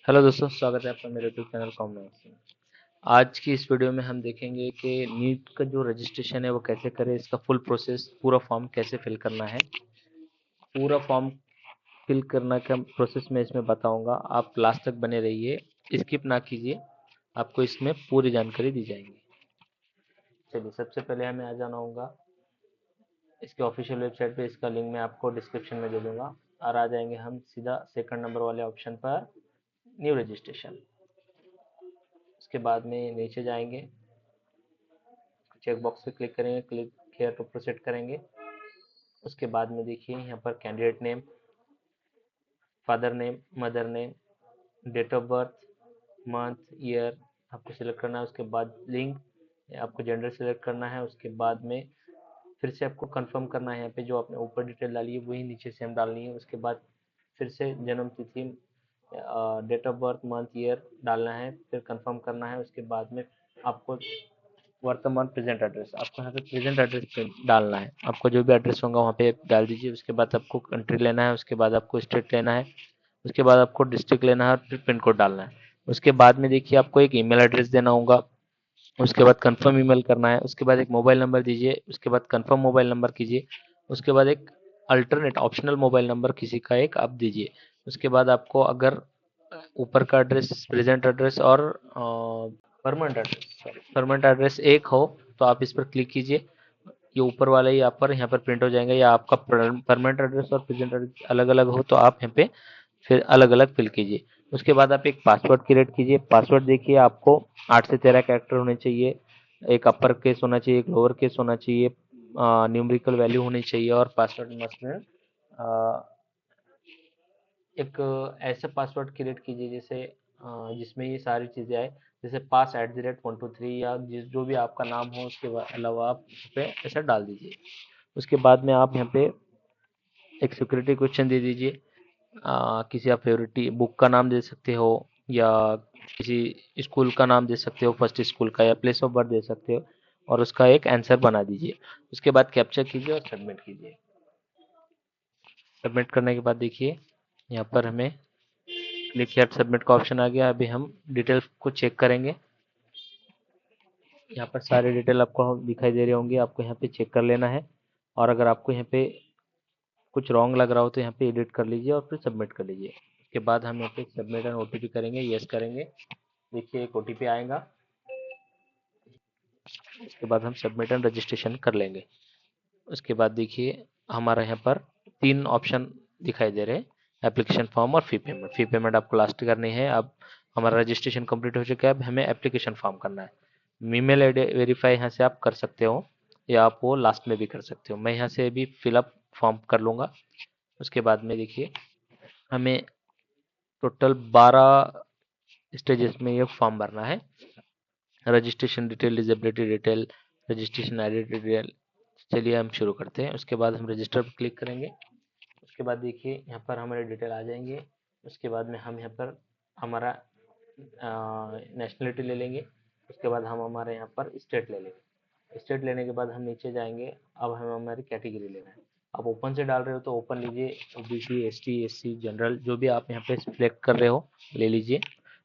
Hello दोस्तों, स्वागत है आपका मेरे यूट्यूब चैनल कॉमर्स में। आज की इस वीडियो में हम देखेंगे कि नीट का जो रजिस्ट्रेशन है वो कैसे करें, इसका फुल प्रोसेस, पूरा फॉर्म कैसे फिल करना है। पूरा फॉर्म फिल करना का प्रोसेस मैं इसमें बताऊंगा, आप लास्ट तक बने रहिए, स्किप ना कीजिए, आपको इसमें पूरी जानकारी दी जाएगी। चलिए, सबसे पहले हमें आ जाना होगा इसके ऑफिशियल वेबसाइट पे। इसका लिंक मैं आपको डिस्क्रिप्शन में दे दूंगा। और आ जाएंगे हम सीधा सेकंड नंबर वाले ऑप्शन पर, न्यू रजिस्ट्रेशन। उसके बाद में नीचे जाएंगे, चेक बॉक्स पे क्लिक करेंगे, क्लिक हेयर टू प्रोसीड करेंगे। उसके बाद में देखिए यहाँ पर candidate name, father name, mother name, date of birth, month, year आपको सिलेक्ट करना है। उसके बाद लिंग, आपको जेंडर सिलेक्ट करना है। उसके बाद में फिर से आपको कंफर्म करना है, यहाँ पे जो आपने ऊपर डिटेल डाली है वही नीचे सेम डालनी है। उसके बाद फिर से जन्म तिथि, date of birth, month, year डालना है, फिर कंफर्म करना है। उसके बाद में आपको वर्तमान प्रेजेंट एड्रेस, आपको यहाँ पे प्रेजेंट एड्रेस पे डालना है। आपको जो भी एड्रेस होगा वहाँ पे डाल दीजिए। उसके बाद आपको कंट्री लेना है, उसके बाद आपको स्टेट लेना है, उसके बाद आपको डिस्ट्रिक्ट लेना है और फिर पिन कोड डालना है। उसके बाद में देखिए आपको एक ईमेल एड्रेस देना होगा। उसके बाद कंफर्म ईमेल करना है। उसके बाद एक मोबाइल नंबर दीजिए। उसके बाद कंफर्म मोबाइल नंबर कीजिए। उसके बाद एक अल्टरनेट ऑप्शनल मोबाइल नंबर किसी का एक आप दीजिए। उसके बाद आपको अगर ऊपर का एड्रेस, प्रेजेंट एड्रेस और परमानेंट एड्रेस एक हो तो आप इस पर क्लिक कीजिए। ये ऊपर वाला ही आप पर यहाँ पर प्रिंट हो जाएगा। या आपका परमानेंट एड्रेस और प्रेजेंट एड्रेस अलग अलग हो तो आप यहाँ पे फिर अलग अलग फिल कीजिए। उसके बाद आप एक पासवर्ड क्रिएट कीजिए। पासवर्ड देखिए आपको 8 से 13 कैरेक्टर होने चाहिए। एक अपर केस होना चाहिए, एक लोअर केस होना चाहिए, न्यूमेरिकल वैल्यू होनी चाहिए। और पासवर्ड मस्ट में एक ऐसा पासवर्ड क्रिएट कीजिए जैसे जिसमें ये सारी चीज़ें आए, जैसे pass@123 या जिस जो भी आपका नाम हो उसके अलावा आप इस पे ऐसा डाल दीजिए। उसके बाद में आप यहाँ पे एक सिक्योरिटी क्वेश्चन दे दीजिए। किसी आप फेवरेट बुक का नाम दे सकते हो, या किसी स्कूल का नाम दे सकते हो, फर्स्ट स्कूल का, या प्लेस ऑफ बर्थ दे सकते हो, और उसका एक आंसर बना दीजिए। उसके बाद कैप्चर कीजिए और सबमिट कीजिए। सबमिट करने के बाद देखिए यहाँ पर हमें क्लिक हियर सबमिट का ऑप्शन आ गया। अभी हम डिटेल्स को चेक करेंगे। यहाँ पर सारे डिटेल आपको दिखाई दे रहे होंगे, आपको यहाँ पे चेक कर लेना है। और अगर आपको यहाँ पे कुछ रॉन्ग लग रहा हो तो यहाँ पे एडिट कर लीजिए और फिर सबमिट कर लीजिए। उसके बाद हम यहाँ पे सबमिट एंड ओटीपी करेंगे, यस करेंगे। देखिए एक ओटीपी आएगा। उसके बाद हम सबमिट एंड रजिस्ट्रेशन कर लेंगे। उसके बाद देखिए हमारा यहाँ पर 3 ऑप्शन दिखाई दे रहे हैं, एप्लीकेशन फॉर्म और फी पेमेंट। फी पेमेंट आपको लास्ट करनी है। अब हमारा रजिस्ट्रेशन कंप्लीट हो चुका है, अब हमें एप्लीकेशन फॉर्म करना है। ईमेल आईडी वेरीफाई यहाँ से आप कर सकते हो, या आप वो लास्ट में भी कर सकते हो। मैं यहाँ से भी फिलअप फॉर्म कर लूँगा। उसके बाद में देखिए हमें टोटल 12 स्टेजेस में ये फॉर्म भरना है। Registration detail, disability detail, registration ID detail. चलिए हम शुरू करते हैं। उसके बाद हम रजिस्टर पर क्लिक करेंगे। उसके बाद देखिए यहाँ पर हमारे डिटेल आ जाएंगे। उसके बाद में हम यहाँ पर हमारा नेशनलिटी ले लेंगे। उसके बाद हम हमारे यहाँ पर स्टेट ले लेंगे। स्टेट लेने के बाद हम नीचे जाएंगे। अब हमें हमारी कैटेगरी लेना है। आप ओपन से डाल रहे हो तो ओपन लीजिए, ओबीसी, एसटी, एससी, जनरल जो भी आप यहाँ पे सिलेक्ट कर रहे हो ले लीजिए।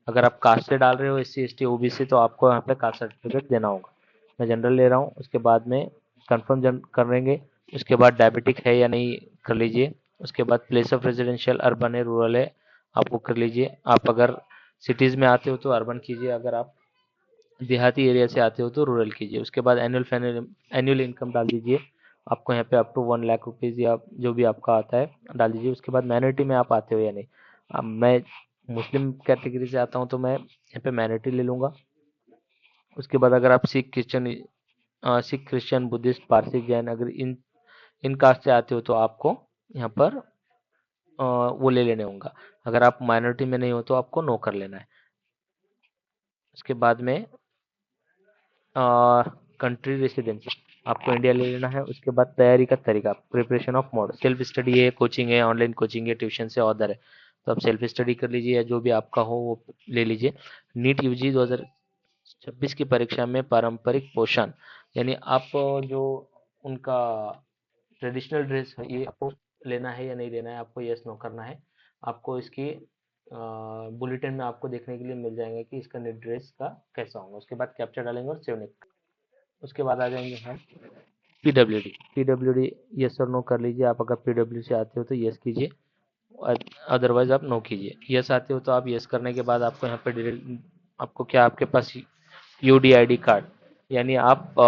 अगर आप कास्ट से डाल रहे हो, एससी, एसटी, ओबीसी, तो आपको यहाँ पे कास्ट सर्टिफिकेट देना होगा। मैं जनरल ले रहा हूँ। उसके बाद में कंफर्म करेंगे। उसके बाद डायबिटिक है या नहीं कर लीजिए। उसके बाद प्लेस ऑफ रेजिडेंशियल अर्बन है, रूरल है, आप वो कर लीजिए। आप अगर सिटीज़ में आते हो तो अर्बन कीजिए, अगर आप देहाती एरिया से आते हो तो रूरल कीजिए। उसके बाद एनुअल इनकम डाल दीजिए। आपको यहाँ पे अप टू 1 लाख रुपीज़ या जो भी आपका आता है डाल दीजिए। उसके बाद माइनॉरिटी में आप आते हो या नहीं। अब मैं मुस्लिम कैटेगरी से आता हूँ तो मैं यहाँ पे माइनॉरिटी ले लूँगा। उसके बाद अगर आप सिख, क्रिश्चियन, बुद्धिस्ट, पारसी, जैन, अगर इन इन कास्ट से आते हो तो आपको यहाँ पर वो ले लेने होंगे। अगर आप माइनॉरिटी में नहीं हो तो आपको नो कर लेना है। उसके बाद में कंट्री रेसिडेंस, आपको इंडिया ले लेना है। उसके बाद तैयारी का तरीका, preparation of mode, self study है, कोचिंग है, ऑनलाइन कोचिंग है, ट्यूशन से अदर है, तो आप सेल्फ स्टडी कर लीजिए या जो भी आपका हो वो ले लीजिए। नीट यूजी 2026 की परीक्षा में पारंपरिक पोषण, यानी आप जो उनका ट्रेडिशनल ड्रेस है ये आपको लेना है या नहीं लेना है, आपको यस नो करना है। आपको इसकी बुलेटिन में आपको देखने के लिए मिल जाएंगे कि इसका निर्देश का कैसा होगा। उसके बाद कैप्चा डालेंगे और सेव नेक्स्ट। उसके बाद आ जाएंगे हम पीडब्ल्यूडी। पीडब्ल्यूडी यस और नो कर लीजिए। आप अगर पीडब्ल्यू से आते हो तो यस कीजिए, अदरवाइज आप नो कीजिए। यस आते हो तो आप यस करने के बाद आपको यहाँ पे आपको क्या, आपके पास यूडीआईडी कार्ड, यानी आप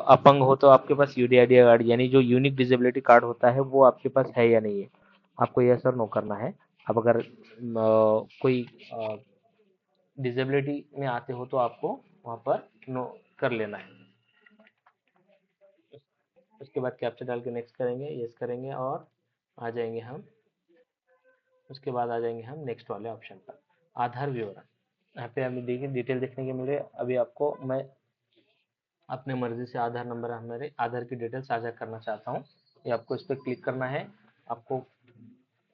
अपंग हो तो आपके पास यूडीआईडी कार्ड यानी जो यूनिक डिसेबिलिटी कार्ड होता है वो आपके पास है या नहीं है, आपको यस और नो करना है। अब अगर कोई डिसेबिलिटी में आते हो तो आपको वहाँ पर नो कर लेना है। उसके बाद कैप्चा डाल के नेक्स्ट करेंगे, यस करेंगे और आ जाएंगे हम। उसके बाद आ जाएंगे हम नेक्स्ट वाले ऑप्शन पर, आधार विवरण। यहाँ पे हमें देखिए डिटेल देखने के मिले। अभी आपको मैं अपने मर्जी से आधार नंबर, हमारे आधार की डिटेल साझा करना चाहता हूँ, ये आपको इस पर क्लिक करना है आपको।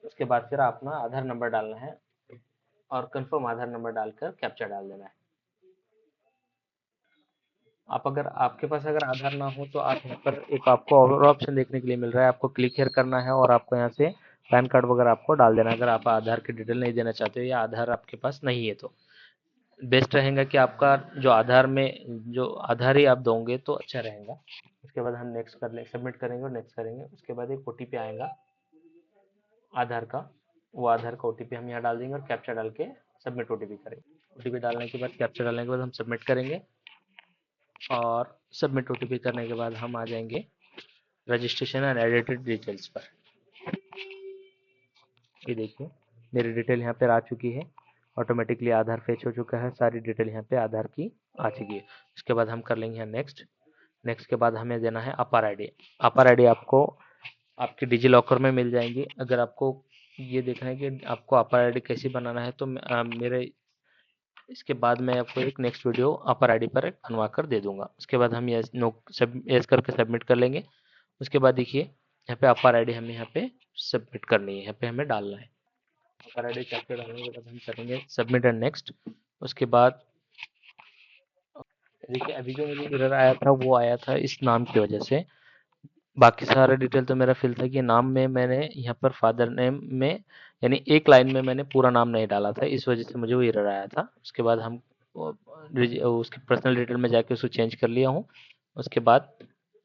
उसके बाद फिर अपना आधार नंबर डालना है और कंफर्म आधार नंबर डालकर कैप्चा डाल देना है। आप अगर आपके पास अगर आधार ना हो तो आप यहाँ पर एक आपको और ऑप्शन देखने के लिए मिल रहा है, आपको क्लिक हियर करना है और आपको यहाँ से पैन कार्ड वगैरह आपको डाल देना है। अगर आप आधार की डिटेल नहीं देना चाहते हो या आधार आपके पास नहीं है तो बेस्ट रहेगा कि आपका जो आधार में जो आधार ही आप दोगे तो अच्छा रहेगा। उसके बाद हम नेक्स्ट कर ले, सबमिट करेंगे और नेक्स्ट करेंगे। उसके बाद एक ओटीपी आएगा आधार का, वो आधार का ओटीपी हम यहाँ डाल देंगे और कैप्चा डाल के सबमिट ओटीपी करेंगे। ओटीपी डालने के बाद, कैप्चा डालने के बाद हम सबमिट करेंगे और सबमिट ओटीपी करने के बाद हम आ जाएंगे रजिस्ट्रेशन एंड एडिटेड डिटेल्स पर। ये देखिए मेरी डिटेल यहाँ पर आ चुकी है, ऑटोमेटिकली आधार फेच हो चुका है, सारी डिटेल यहाँ पे आधार की आ चुकी है। उसके बाद हम कर लेंगे यहाँ नेक्स्ट। नेक्स्ट के बाद हमें देना है अपर आईडी। अपर आईडी आपको आपके डिजी लॉकर में मिल जाएंगी। अगर आपको ये देखना है कि आपको अपर आईडी कैसे बनाना है तो मेरे इसके बाद मैं आपको एक नेक्स्ट वीडियो अपर आईडी पर बनवा कर दे दूंगा। उसके बाद हम यस नो सब यस करके सबमिट कर लेंगे। उसके बाद देखिए यहाँ पे अपर आईडी हमें यहाँ पे सबमिट करनी है, यहाँ पे हमें डालना है अपर आईडी। कैप्चर डालने के बाद हम करेंगे सबमिट एंड नेक्स्ट। उसके बाद देखिए अभी जो मुझे एरर आया था वो आया था इस नाम की वजह से। बाकी सारा डिटेल तो मेरा फिल था कि नाम में मैंने यहाँ पर फादर नेम में यानी एक लाइन में मैंने पूरा नाम नहीं डाला था, इस वजह से मुझे वो एरर आया था। उसके बाद हम उसकी पर्सनल डिटेल में जाके उसको चेंज कर लिया हूँ। उसके बाद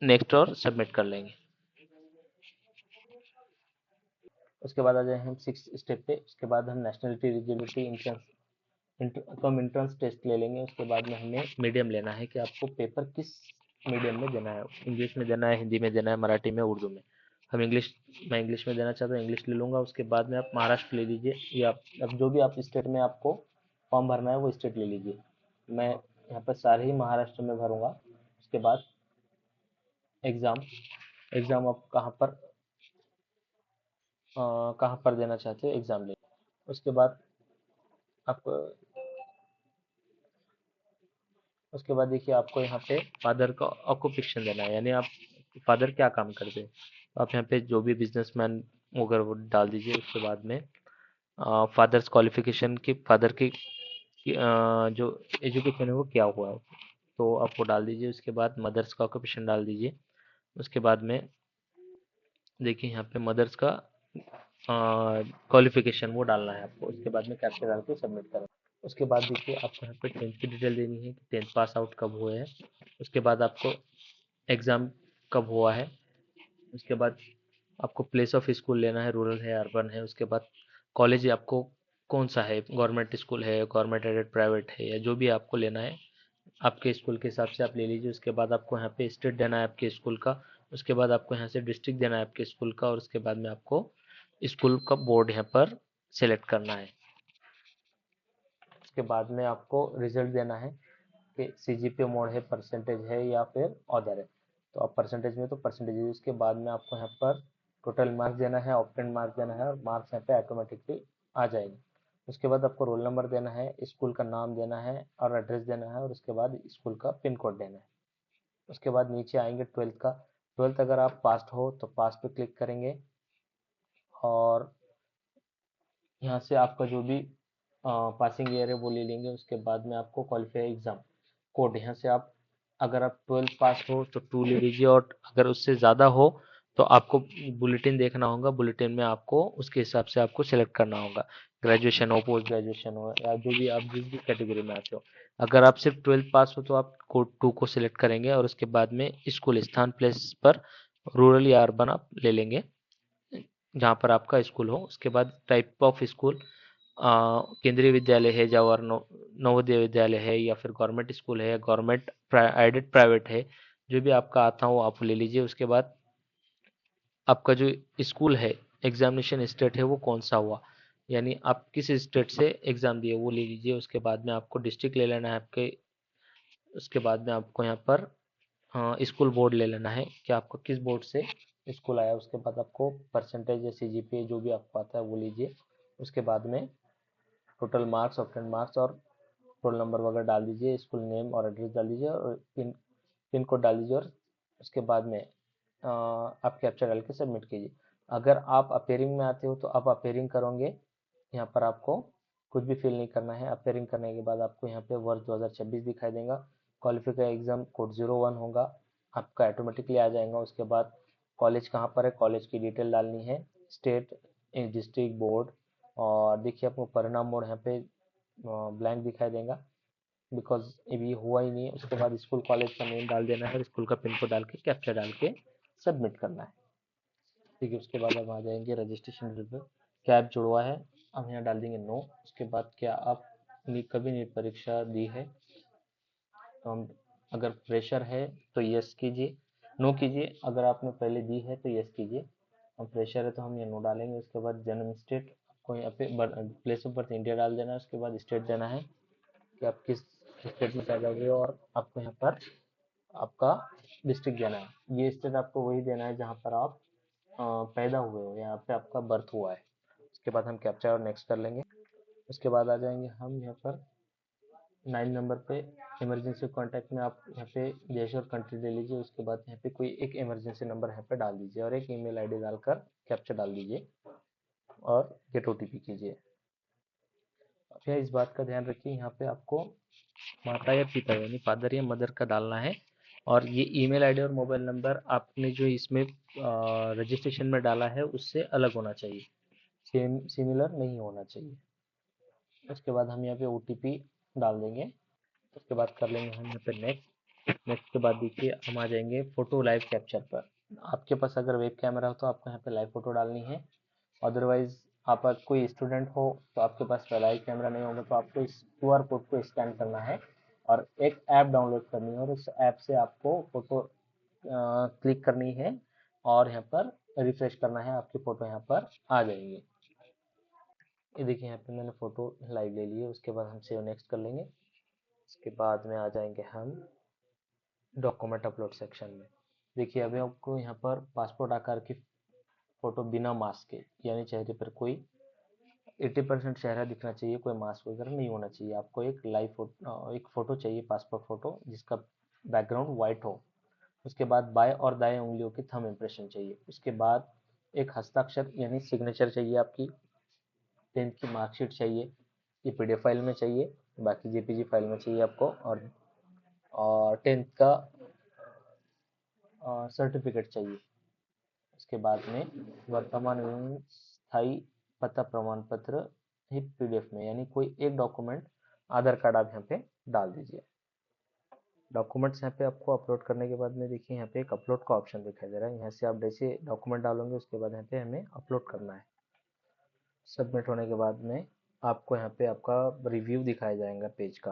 नेक्स्ट और सबमिट कर लेंगे। उसके बाद आ जाए हम सिक्स स्टेप पे। उसके बाद हम नेशनलिटी, एलिजिबिलिटी, तो हम इंट्रेंस टेस्ट ले लेंगे। उसके बाद में हमें मीडियम लेना है कि आपको पेपर किस मीडियम में देना है, इंग्लिश में देना है, हिंदी में देना है, मराठी में, उर्दू में। हम इंग्लिश, मैं इंग्लिश में देना चाहता हूँ, इंग्लिश ले लूँगा। उसके बाद में आप महाराष्ट्र ले लीजिए या अब जो भी आप स्टेट में आपको फॉर्म भरना है वो स्टेट ले लीजिए। मैं यहाँ पर सारे ही महाराष्ट्र में भरूँगा। उसके बाद एग्ज़ाम, एग्ज़ाम आप कहाँ पर देना चाहते हो एग्ज़ाम ले। उसके बाद आप उसके बाद देखिए आपको यहाँ पे फादर का ऑक्यूपेशन देना है, यानी आप फादर क्या काम करते हैं। तो आप यहाँ पे जो भी बिजनेसमैन वगैरह वो डाल दीजिए। उसके बाद में फादर्स क्वालिफिकेशन की, फादर की जो एजुकेशन है वो क्या हुआ है तो आप वो डाल दीजिए। उसके बाद मदर्स का ऑक्यूपेशन डाल दीजिए। उसके बाद में देखिए यहाँ पे मदर्स का क्वालिफिकेशन वो डालना है आपको। उसके बाद में कैप्चर डाल के सबमिट करना। उसके बाद देखिए आपको यहाँ पे टेंथ की डिटेल देनी है कि टेंथ पास आउट कब हुए हैं। उसके बाद आपको एग्ज़ाम कब हुआ है। उसके बाद आपको प्लेस ऑफ स्कूल लेना है, रूरल है, अर्बन है। उसके बाद कॉलेज आपको कौन सा है, गवर्नमेंट स्कूल है, गवर्नमेंट एडेड प्राइवेट है, या जो भी आपको लेना है आपके स्कूल के हिसाब से आप ले लीजिए। उसके बाद आपको यहाँ पे स्टेट देना है आपके स्कूल का। उसके बाद आपको यहाँ से डिस्ट्रिक्ट देना है आपके स्कूल का। और उसके बाद में आपको स्कूल का बोर्ड यहाँ पर सेलेक्ट करना है। उसके बाद में आपको रिजल्ट देना है कि सीजीपीए मोड है, परसेंटेज है या फिर अदर है। तो आप परसेंटेज में तो परसेंटेज। उसके बाद में आपको यहाँ पर टोटल मार्क्स देना है, ऑप्टेंड मार्क्स देना है और मार्क्स यहाँ पे ऑटोमेटिकली आ जाएंगे। उसके बाद आपको रोल नंबर देना है, स्कूल का नाम देना है और एड्रेस देना है और उसके बाद स्कूल का पिन कोड देना है। उसके बाद नीचे आएंगे ट्वेल्थ का। ट्वेल्थ अगर आप पास हो तो पास पे क्लिक करेंगे और यहाँ से आपका जो भी पासिंग ईयर है वो ले लेंगे। उसके बाद में आपको क्वालिफाई एग्जाम कोड यहाँ से आप, अगर आप ट्वेल्थ पास हो तो 2 ले लीजिए और अगर उससे ज़्यादा हो तो आपको बुलेटिन देखना होगा, बुलेटिन में आपको उसके हिसाब से आपको सिलेक्ट करना होगा, ग्रेजुएशन हो, पोस्ट ग्रेजुएशन हो, या जो भी आप जिस भी कैटेगरी में आते हो। अगर आप सिर्फ 12th पास हो तो आप कोड 2 को सिलेक्ट करेंगे और उसके बाद में स्कूल स्थान प्लेस पर रूरल या अर्बन आप ले लेंगे जहाँ पर आपका स्कूल हो। उसके बाद टाइप ऑफ स्कूल, केंद्रीय विद्यालय है, जवाहर नवोदय विद्यालय है, या फिर गवर्नमेंट स्कूल है, गवर्नमेंट एडेड प्राइवेट है, जो भी आपका आता हो आप ले लीजिए। उसके बाद आपका जो स्कूल है, एग्जामिनेशन स्टेट है वो कौन सा हुआ, यानी आप किस स्टेट से एग्जाम दिए वो ले लीजिए। उसके बाद में आपको डिस्ट्रिक्ट ले लेना है आपके। उसके बाद में आपको यहाँ पर स्कूल बोर्ड ले लेना है कि आपको किस बोर्ड से स्कूल आया। उसके बाद आपको परसेंटेज या सीजीपीए जो भी आपको आता है वो लीजिए। उसके बाद में टोटल मार्क्स, ऑब्टेन मार्क्स और रोल नंबर वगैरह डाल दीजिए, स्कूल नेम और एड्रेस डाल दीजिए और पिन कोड डाल दीजिए। और उसके बाद में आप कैप्चर डाल के सबमिट कीजिए। अगर आप अपेयरिंग में आते हो तो आप अपेयरिंग करोगे, यहाँ पर आपको कुछ भी फिल नहीं करना है। अपेयरिंग करने के बाद आपको यहाँ पे वर्ष 2026 दिखाई देगा, क्वालिफाई एग्जाम कोड 01 होगा, आपका ऑटोमेटिकली आ जाएगा। उसके बाद कॉलेज कहाँ पर है, कॉलेज की डिटेल डालनी है, स्टेट, डिस्ट्रिक्ट, बोर्ड, और देखिए आपको परिणाम मोड यहाँ पे ब्लैंक दिखाई देगा बिकॉज अभी हुआ ही नहीं है। उसके बाद स्कूल कॉलेज का नेम डाल देना है, स्कूल का पिन कोड डाल के कैप्चर डाल के सबमिट करना है। ठीक है, उसके बाद अब आ जाएंगे रजिस्ट्रेशन रिव्यू। क्या ऐप जुड़वा है, हम यहाँ डाल देंगे नो। उसके बाद क्या आप कभी नीट परीक्षा दी है, तो हम अगर फ्रेशर है तो यस कीजिए, नो कीजिए। अगर आपने पहले दी है तो यस कीजिए। हम फ्रेशर है तो हम ये नो डालेंगे। उसके बाद जन्म स्टेट, आपको यहाँ पे प्लेस ऑफ बर्थ इंडिया डाल देना है। उसके बाद स्टेट देना है कि आप किस स्टेट में पैदा हुए, और आपको यहाँ पर आपका डिस्ट्रिक्ट देना है। ये स्टेट आपको वही देना है जहाँ पर आप पैदा हुए हो, यहाँ पे आपका बर्थ हुआ है। उसके बाद हम कैप्चा और नेक्स्ट कर लेंगे। उसके बाद आ जाएंगे हम यहाँ पर 9 नंबर पे इमरजेंसी कॉन्टैक्ट में आप यहाँ पे देश और कंट्री ले लीजिए। उसके बाद यहाँ पे कोई एक इमरजेंसी नंबर यहाँ पे डाल दीजिए और एक ईमेल आईडी डालकर कैप्चा डाल दीजिए और गेट ओटीपी कीजिए। अब इस बात का ध्यान रखिए, यहाँ पे आपको माता या पिता यानी फादर या मदर का डालना है, और ये ईमेल आईडी और मोबाइल नंबर आपने जो इसमें रजिस्ट्रेशन में डाला है उससे अलग होना चाहिए, सेम सिमिलर नहीं होना चाहिए। उसके बाद हम यहाँ पे ओटीपी डाल देंगे। उसके बाद कर लेंगे हम यहाँ पे नेक्स्ट। नेक्स्ट के बाद देखिए हम आ जाएंगे फोटो लाइव कैप्चर पर। आपके पास अगर वेब कैमरा हो तो आपको यहाँ पे लाइव फोटो डालनी है, अदरवाइज आप कोई स्टूडेंट हो तो आपके पास लाइव कैमरा नहीं होगा तो आपको इस क्यूआर कोड को स्कैन करना है और एक ऐप डाउनलोड करनी है, और उस ऐप से आपको फोटो क्लिक करनी है और यहाँ पर रिफ्रेश करना है, आपकी फोटो यहाँ पर आ जाएगी। ये देखिए यहाँ पे मैंने फोटो लाइव ले ली है। उसके बाद हम सेव नेक्स्ट कर लेंगे। उसके बाद में आ जाएंगे हम डॉक्यूमेंट अपलोड सेक्शन में। देखिए अभी आपको यहाँ पर पासपोर्ट आकार की फोटो बिना मास्क के, यानी चेहरे पर कोई 80% चेहरा दिखना चाहिए, कोई मास्क वगैरह नहीं होना चाहिए। आपको एक लाइव फोटो, एक फोटो चाहिए, पासपोर्ट फोटो जिसका बैकग्राउंड व्हाइट हो। उसके बाद बाएं और दाएं उंगलियों की थंब इम्प्रेशन चाहिए। उसके बाद एक हस्ताक्षर यानी सिग्नेचर चाहिए आपकी। 10th की मार्कशीट चाहिए, ये पीडीएफ फाइल में चाहिए, बाकी जेपीजी फाइल में चाहिए आपको। और 10th का सर्टिफिकेट चाहिए। उसके बाद में वर्तमान एवं स्थायी पता प्रमाण पत्र ही पीडीएफ में, यानी कोई एक डॉक्यूमेंट, आधार कार्ड आप यहाँ पे डाल दीजिए। डॉक्यूमेंट्स यहाँ पे आपको अपलोड करने के बाद में देखिए यहाँ पे एक अपलोड का ऑप्शन दिखाई दे रहा है। यहाँ से आप जैसे डॉक्यूमेंट डालोगे उसके बाद यहाँ पे हमें अपलोड करना है। सबमिट होने के बाद में आपको यहाँ पे आपका रिव्यू दिखाया जाएगा पेज का।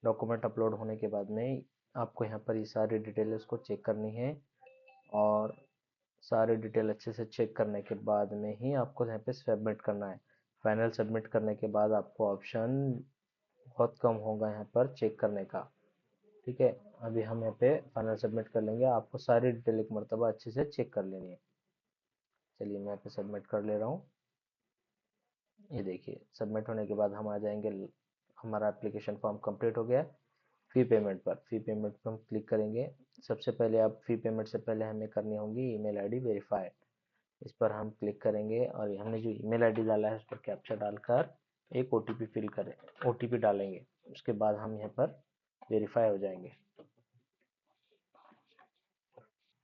डॉक्यूमेंट अपलोड होने के बाद में आपको यहाँ पर ये सारी डिटेल्स को चेक करनी है, और सारे डिटेल अच्छे से चेक करने के बाद में ही आपको यहाँ पे सबमिट करना है। फाइनल सबमिट करने के बाद आपको ऑप्शन बहुत कम होगा यहाँ पर चेक करने का। ठीक है, अभी हम यहाँ पे फाइनल सबमिट कर लेंगे। आपको सारी डिटेल एक मरतबा अच्छे से चेक कर लेनी है। चलिए मैं यहाँ पे सबमिट कर ले रहा हूँ। ये देखिए सबमिट होने के बाद हम आ जाएंगे, हमारा एप्लीकेशन फॉर्म कंप्लीट हो गया है। फी पेमेंट पर, फी पेमेंट पर हम क्लिक करेंगे। सबसे पहले आप फी पेमेंट से पहले हमें करनी होगी ईमेल आईडी वेरीफाई। इस पर हम क्लिक करेंगे और हमने जो ईमेल आईडी डाला है उस पर कैप्चा डालकर एक ओटीपी फिल करें, ओटीपी डालेंगे। उसके बाद हम यहाँ पर वेरीफाई हो जाएंगे।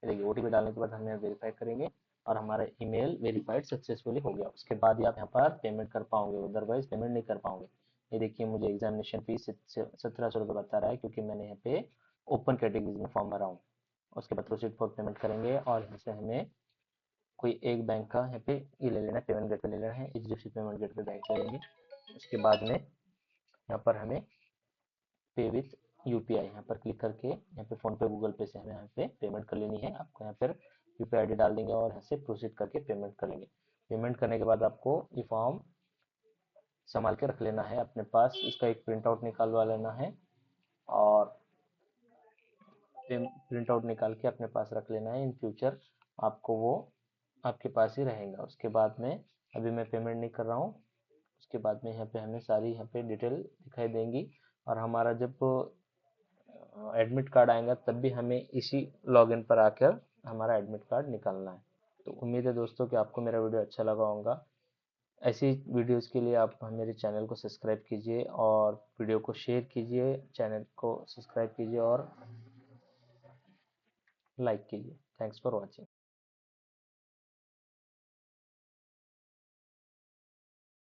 ये देखिए ओटीपी डालने के बाद हमें वेरीफाई करेंगे और हमारा ईमेल वेरीफाइड सक्सेसफुली हो गया। उसके बाद ही आप यहाँ पर पेमेंट कर पाओगे, अदरवाइज पेमेंट नहीं कर पाओगे। ये देखिए मुझे एग्जामिनेशन फीस 1700 रुपये बता रहा है, क्योंकि मैंने यहाँ पे ओपन कैटेगरी में फॉर्म भरा हूँ। उसके बाद प्रोसीड फॉर पेमेंट करेंगे और यहाँ से हमें कोई एक बैंक का यहाँ पे ये ले लेना है, पेमेंट गेटवे ले लेना है, एचडीएफसी पेमेंट गेटवे बैंक ले लेंगे। उसके बाद में यहाँ पर हमें पे विथ यूपीआई यहाँ पर क्लिक करके यहाँ पे फोन पे गूगल पे से हमें यहाँ पे पेमेंट कर लेनी है। आपको यहाँ पर यूपीआई आईडी डाल देंगे और यहाँ से प्रोसीड करके पेमेंट कर लेंगे। पेमेंट करने के बाद आपको ये फॉर्म संभाल के रख लेना है अपने पास, इसका एक प्रिंट आउट निकालवा लेना है और प्रिंट आउट निकाल के अपने पास रख लेना है। इन फ्यूचर आपको वो आपके पास ही रहेगा। उसके बाद में अभी मैं पेमेंट नहीं कर रहा हूँ। उसके बाद में यहाँ पे हमें सारी यहाँ पे डिटेल दिखाई देंगी और हमारा जब एडमिट कार्ड आएगा तब भी हमें इसी लॉगिन पर आकर हमारा एडमिट कार्ड निकालना है। तो उम्मीद है दोस्तों कि आपको मेरा वीडियो अच्छा लगा होगा। ऐसी वीडियोस के लिए आप मेरे चैनल को सब्सक्राइब कीजिए और वीडियो को शेयर कीजिए, चैनल को सब्सक्राइब कीजिए और लाइक कीजिए। Thanks for watching.